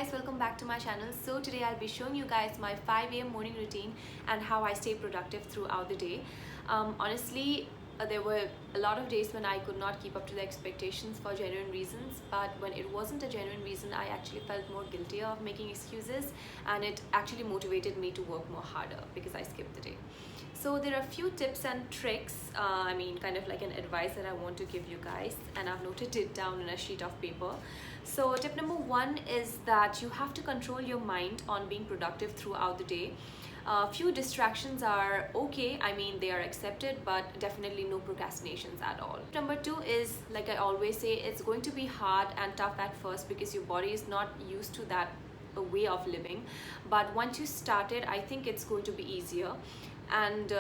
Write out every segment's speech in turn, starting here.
guys, welcome back to my channel. So today I'll be showing you guys my 5 a.m. morning routine and how I stay productive throughout the day. Honestly, there were a lot of days when I could not keep up to the expectations for genuine reasons, but when it wasn't a genuine reason, I actually felt more guilty of making excuses, and it actually motivated me to work more harder because I skipped the day. So there are a few tips and tricks, kind of like an advice that I want to give you guys, and I've noted it down in a sheet of paper. So tip number one is that you have to control your mind on being productive throughout the day. Few distractions are okay, they are accepted, but definitely no procrastinations at all. Number two is, like I always say, it's going to be hard and tough at first because your body is not used to that way of living, but once you start it, I think it's going to be easier. And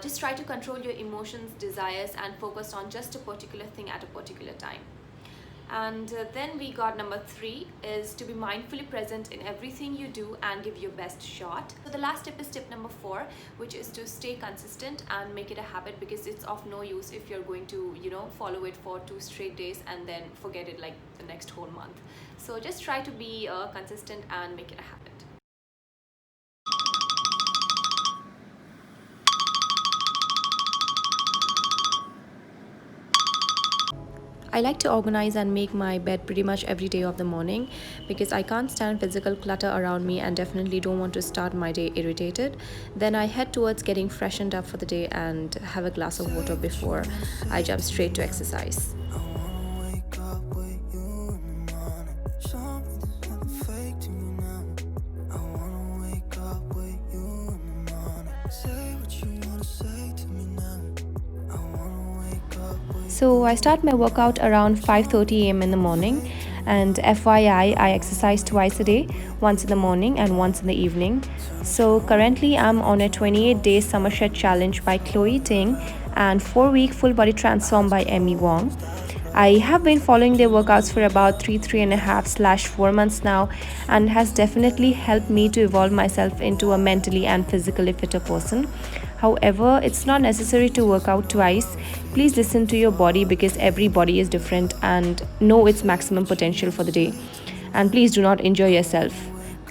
just try to control your emotions, desires, and focus on just a particular thing at a particular time. And then we got number three is to be mindfully present in everything you do and give your best shot. So the last tip is tip number four, which is to stay consistent and make it a habit, because it's of no use if you're going to follow it for 2 straight days and then forget it like the next whole month. So just try to be consistent and make it a habit. I like to organize and make my bed pretty much every day of the morning because I can't stand physical clutter around me and definitely don't want to start my day irritated. Then I head towards getting freshened up for the day and have a glass of water before I jump straight to exercise. So I start my workout around 5:30 a.m. in the morning, and FYI, I exercise twice a day, once in the morning and once in the evening. So currently I'm on a 28-day summer shed challenge by Chloe Ting and 4-week full body transform by Emmy Wong. I have been following their workouts for about 3.5/4 months now, and has definitely helped me to evolve myself into a mentally and physically fitter person. However, it's not necessary to work out twice. Please listen to your body because every body is different, and know its maximum potential for the day. And please do not injure yourself.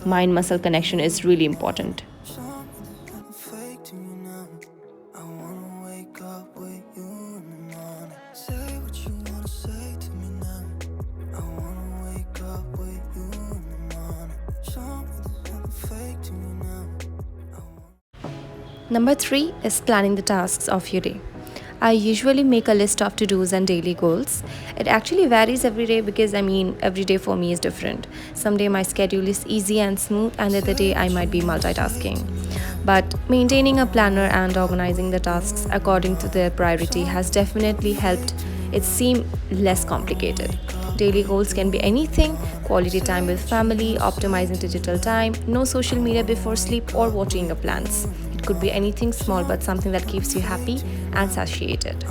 Mind muscle connection is really important. Number three is planning the tasks of your day. I usually make a list of to-dos and daily goals. It actually varies every day because every day for me is different. Some day my schedule is easy and smooth, and the other day I might be multitasking. But maintaining a planner and organizing the tasks according to their priority has definitely helped it seem less complicated. Daily goals can be anything: quality time with family, optimizing digital time, no social media before sleep, or watering your plants. It could be anything small, but something that keeps you happy and satiated.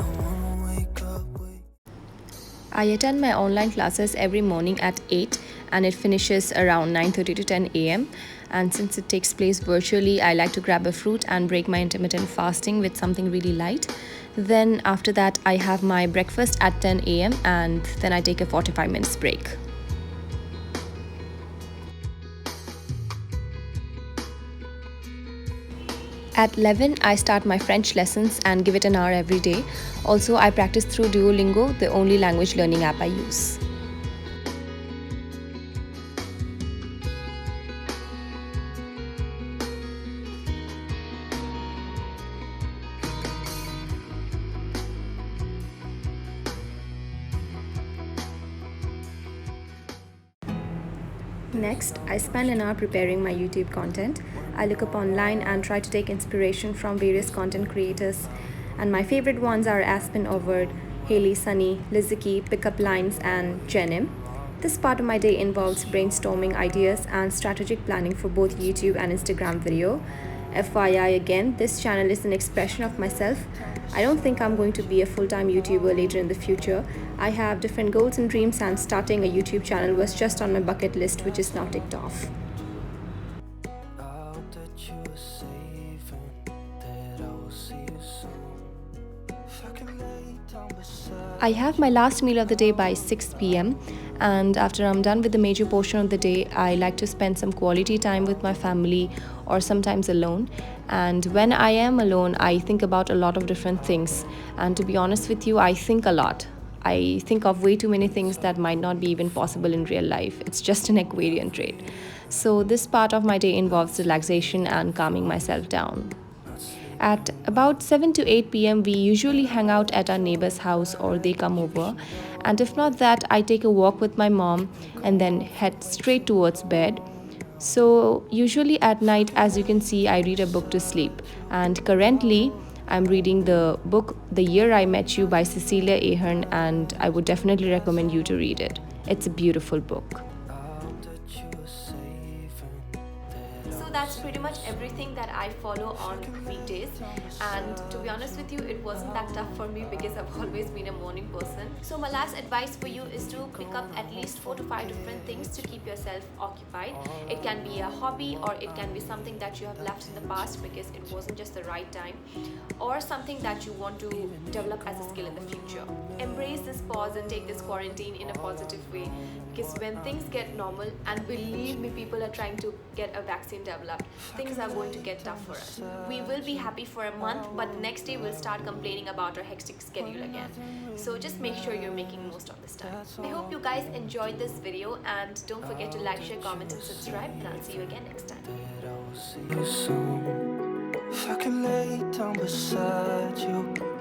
I attend my online classes every morning at 8, and it finishes around 9:30 to 10 a.m. And since it takes place virtually, I like to grab a fruit and break my intermittent fasting with something really light. Then after that, I have my breakfast at 10 a.m. and then I take a 45 minutes break. At 11, I start my French lessons and give it an hour every day. Also, I practice through Duolingo, the only language learning app I use. Next, I spend an hour preparing my YouTube content. I look up online and try to take inspiration from various content creators. And my favorite ones are Aspen Overd, Haley Sunny, Lizicky, Pickup Lines, and Jenim. This part of my day involves brainstorming ideas and strategic planning for both YouTube and Instagram video. FYI again, this channel is an expression of myself. I don't think I'm going to be a full-time YouTuber later in the future. I have different goals and dreams, and starting a YouTube channel was just on my bucket list, which is now ticked off. I have my last meal of the day by 6 p.m. And after I'm done with the major portion of the day, I like to spend some quality time with my family or sometimes alone. And when I am alone, I think about a lot of different things. And to be honest with you, I think a lot. I think of way too many things that might not be even possible in real life. It's just an Aquarian trait. So, this part of my day involves relaxation and calming myself down. At about 7 to 8 p.m., we usually hang out at our neighbor's house or they come over. And if not that, I take a walk with my mom and then head straight towards bed. So, usually at night, as you can see, I read a book to sleep. And currently, I'm reading the book The Year I Met You by Cecilia Ahern, and I would definitely recommend you to read it. It's a beautiful book. So that's pretty much everything that I follow on weekdays. And to be honest with you, it wasn't that tough for me because I've always been a morning person. So my last advice for you is to pick up at least 4 to 5 different things to keep yourself occupied. It can be a hobby, or it can be something that you have left in the past because it wasn't just the right time, or something that you want to develop as a skill in the future. Embrace this pause and take this quarantine in a positive way, because when things get normal, and believe me, people are trying to get a vaccine developed, things are going to get tough for us. We will be happy for a month, but the next day we'll start complaining about our hectic schedule again. So just make sure you're making most of this time. I hope you guys enjoyed this video, and don't forget to like, share, comment and subscribe, and I'll see you again next time. If I could lay down beside you